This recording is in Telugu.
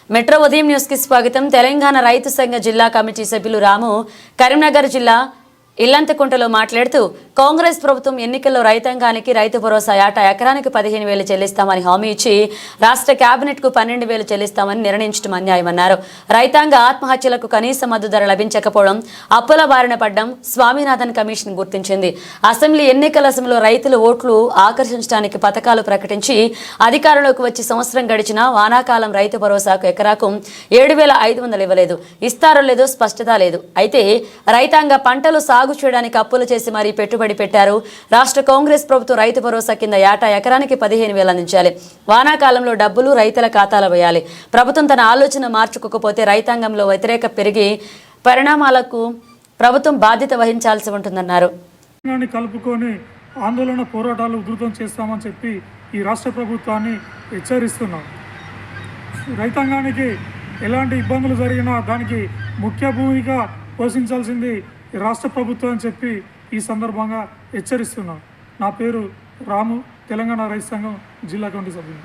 మెట్రో ఉదయం న్యూస్ కి స్వాగతం. తెలంగాణ రైతు సంఘ జిల్లా కమిటీ సభ్యులు రాము కరీంనగర్ జిల్లా ఇల్లంతకుంటలో మాట్లాడుతూ కాంగ్రెస్ ప్రభుత్వం ఎన్నికల్లో రైతాంగానికి రైతు భరోసా ఏటా ఎకరానికి 15,000 చెల్లిస్తామని హామీ ఇచ్చి రాష్ట్ర కేబినెట్ కు 12,000 చెల్లిస్తామని నిర్ణయించడం అన్యాయమన్నారు. రైతాంగ ఆత్మహత్యలకు కనీస మద్దతు ధర లభించకపోవడం, అప్పుల బారిన పడ్డం స్వామినాథన్ కమిషన్ గుర్తించింది. అసెంబ్లీ ఎన్నికల సమయంలో రైతుల ఓట్లు ఆకర్షించడానికి పథకాలు ప్రకటించి అధికారంలోకి వచ్చి సంవత్సరం గడిచినా వానాకాలం రైతు భరోసాకు ఎకరాకు 7,500 ఇవ్వలేదు. ఇస్తారో లేదో స్పష్టత లేదు. అయితే రైతాంగ పంటలు సాగు చేయడానికి అప్పులు చేసి మరీ పెట్టుబడి పెట్టారు. రాష్ట్ర కాంగ్రెస్ ప్రభుత్వం రైతు భరోసా కింద ఏటా ఎకరానికి 15,000 అందించాలి. వానాకాలంలో డబ్బులు రైతుల ఖాతాలో వేయాలి. ప్రభుత్వం తన ఆలోచన మార్చుకోకపోతే రైతాంగంలో వ్యతిరేక పెరిగి పరిణామాలకు ప్రభుత్వం బాధ్యత వహించాల్సి ఉంటుందన్నారు. కలుపుకొని ఆందోళన పోరాటాలు ఉధృతం చేస్తామని చెప్పి ఈ రాష్ట్ర ప్రభుత్వాన్ని హెచ్చరిస్తున్నాం. రైతాంగానికి ఎలాంటి ఇబ్బందులు జరిగినా దానికి ముఖ్య భూమిక పోషించాల్సింది రాష్ట్ర ప్రభుత్వం అని చెప్పి ఈ సందర్భంగా హెచ్చరిస్తున్నాం. నా పేరు రాము, తెలంగాణ రైతు సంఘం జిల్లా కమిటీ సభ్యులు.